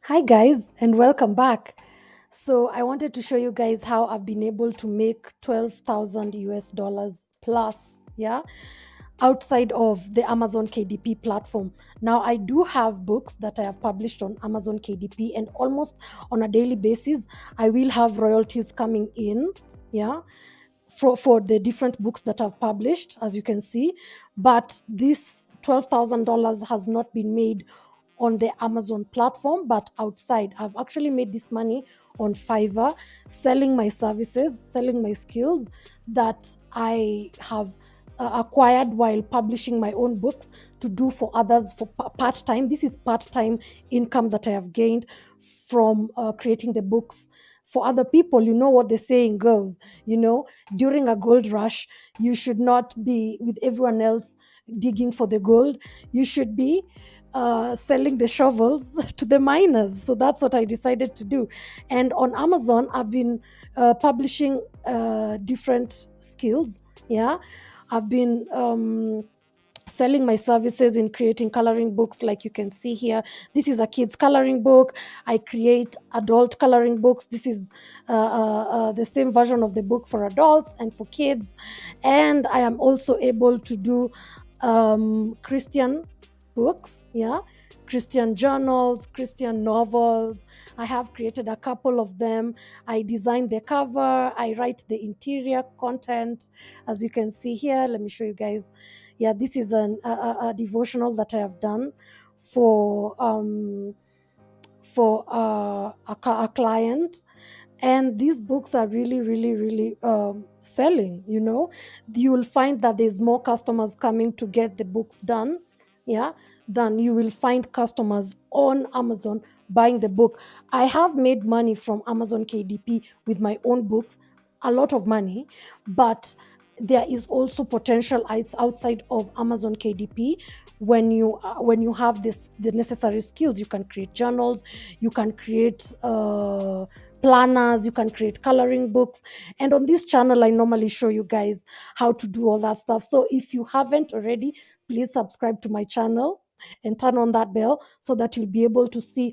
Hi, guys, and welcome back. So, I wanted to show you guys how I've been able to make 12,000 US dollars plus, yeah, outside of the Amazon KDP platform. Now, I do have books that I have published on Amazon KDP, and almost on a daily basis, I will have royalties coming in, yeah, for the different books that I've published, as you can see. But this $12,000 has not been made on the Amazon platform, but outside. I've actually made this money on Fiverr, selling my services, selling my skills that I have acquired while publishing my own books to do for others for part time. This is part time income that I have gained from creating the books for other people. You know what the saying goes, during a gold rush, you should not be with everyone else digging for the gold. You should be selling the shovels to the miners. So that's what I decided to do. And on Amazon, I've been publishing different skills. Yeah, I've been selling my services in creating coloring books, like you can see here. This is a kids coloring book. I create adult coloring books. This is the same version of the book for adults and for kids. And I am also able to do Christian books, yeah, Christian journals, Christian novels. I have created a couple of them. I design the cover, I write the interior content, as you can see here. Let me show you guys. Yeah, this is a devotional that I have done for a client. And these books are really, really, really selling. You will find that there's more customers coming to get the books done, yeah, than you will find customers on Amazon buying the book. I have made money from Amazon KDP with my own books, a lot of money. But there is also potential outside of Amazon KDP. When you have the necessary skills, you can create journals, you can create planners, you can create coloring books. And on this channel, I normally show you guys how to do all that stuff. So if you haven't already, please subscribe to my channel and turn on that bell so that you'll be able to see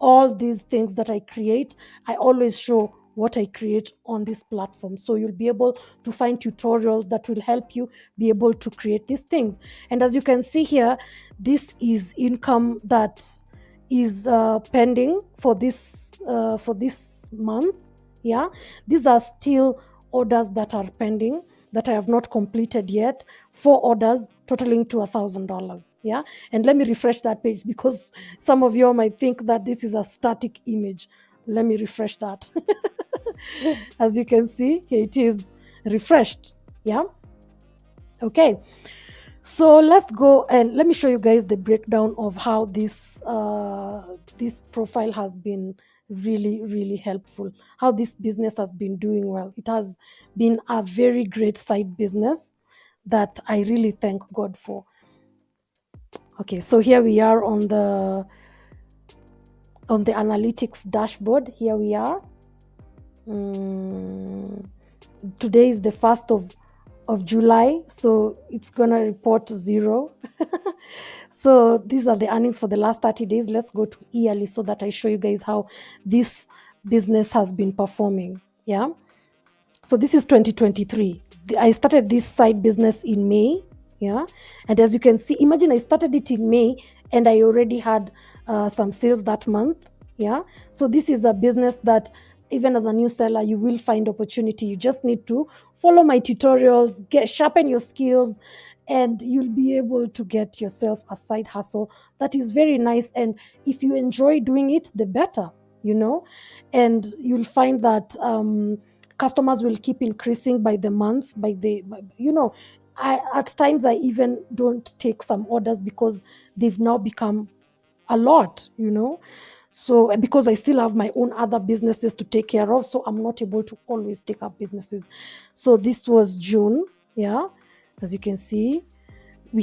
all these things that I create. I always show what I create on this platform. So you'll be able to find tutorials that will help you be able to create these things. And as you can see here, this is income that is pending for this month. Yeah, these are still orders that are pending that I have not completed yet. 4 orders totaling to $1,000. Yeah, and let me refresh that page because some of you might think that this is a static image. Let me refresh that. As you can see, here it is refreshed. Yeah. Okay. So let's go and let me show you guys the breakdown of how this profile has been really, really helpful. How this business has been doing well. It has been a very great side business that I really thank God for. Okay, so here we are on the analytics dashboard. Here we are. Mm, Today is the 1st of July, so it's gonna report zero. So these are the earnings for the last 30 days. Let's go to yearly so that I show you guys how this business has been performing. Yeah. So this is 2023. I started this side business in May. Yeah. And as you can see, imagine I started it in May and I already had some sales that month. Yeah. So this is a business that even as a new seller, you will find opportunity. You just need to follow my tutorials, sharpen your skills, and you'll be able to get yourself a side hustle that is very nice. And if you enjoy doing it, the better, and you'll find that customers will keep increasing by the month, at times I even don't take some orders because they've now become a lot. So because I still have my own other businesses to take care of, so I'm not able to always take up businesses. So this was June. Yeah, as you can see,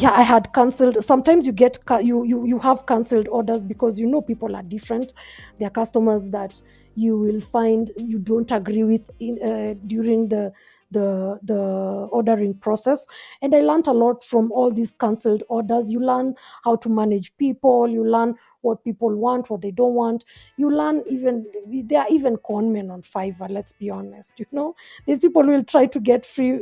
I had cancelled. Sometimes you get you have cancelled orders because people are different. There are customers that you will find you don't agree with during the ordering process. And I learned a lot from all these cancelled orders. You learn how to manage people, you learn what people want, what they don't want. You learn, even there are even con men on Fiverr, let's be honest. These people will try to get free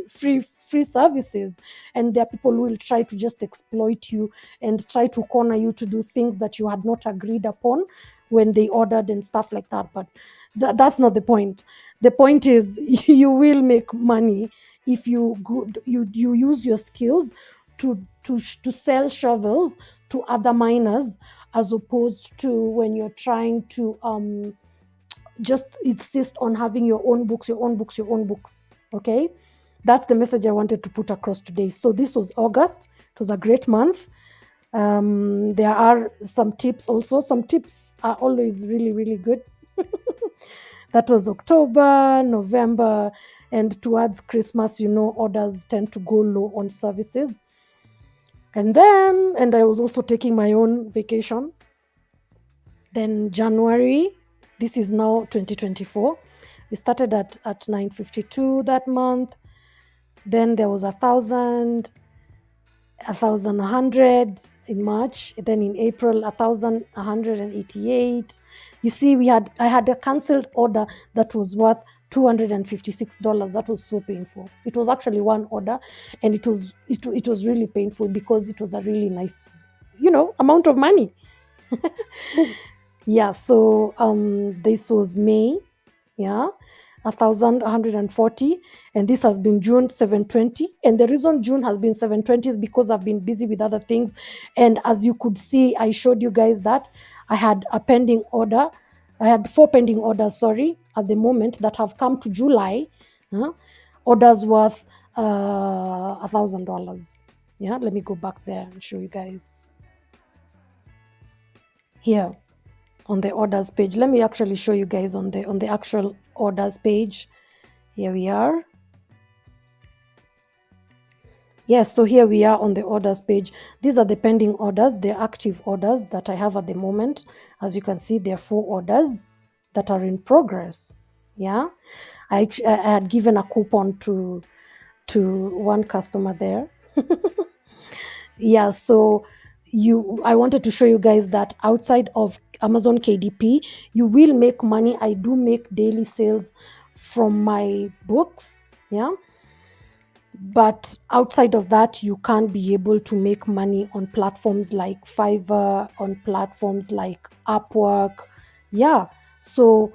services, and there are people who will try to just exploit you and try to corner you to do things that you had not agreed upon when they ordered and stuff like that. But that's not the point. The point is you will make money if you use your skills to sell shovels to other miners, as opposed to when you're trying to just insist on having your own books, your own books, your own books. Okay, that's the message I wanted to put across today. So this was August. It was a great month. There are some tips also. Some tips are always really, really good. That was October, November, and towards Christmas, orders tend to go low on services. And I was also taking my own vacation. Then January, this is now 2024. We started at 952 that month. Then there was 1,100 in March. Then in April, 1,188. You see, I had a cancelled order that was worth $256. That was so painful. It was actually one order, and it was really painful because it was a really nice, amount of money. Yeah, so this was May, yeah, 1,140, and this has been June 720. And the reason June has been 720 is because I've been busy with other things. And as you could see, I showed you guys that I had a pending order. I had 4 pending orders, sorry, at the moment, that have come to July. Orders worth $1,000. Yeah, let me go back there and show you guys. Here on the orders page, let me actually show you guys on the actual orders page. Here we are. Yes, so here we are on the orders page. These are the pending orders, the active orders that I have at the moment. As you can see, there are 4 orders that are in progress. Yeah, I had given a coupon to one customer there. Yeah, so I wanted to show you guys that outside of Amazon KDP, you will make money. I do make daily sales from my books. Yeah. But outside of that, you can't be able to make money on platforms like Fiverr, on platforms like Upwork. Yeah. So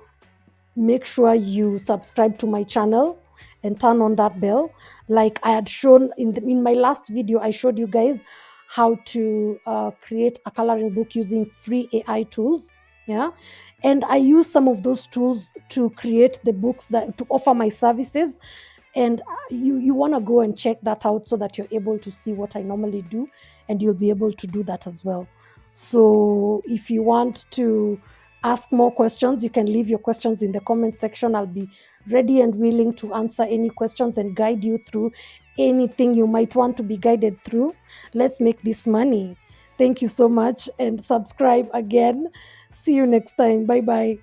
make sure you subscribe to my channel and turn on that bell. Like I had shown in my last video, I showed you guys how to create a coloring book using free AI tools. Yeah. And I use some of those tools to create the books to offer my services. And you want to go and check that out so that you're able to see what I normally do, and you'll be able to do that as well. So if you want to ask more questions, you can leave your questions in the comment section. I'll be ready and willing to answer any questions and guide you through anything you might want to be guided through. Let's make this money. Thank you so much, and subscribe again. See you next time. Bye bye.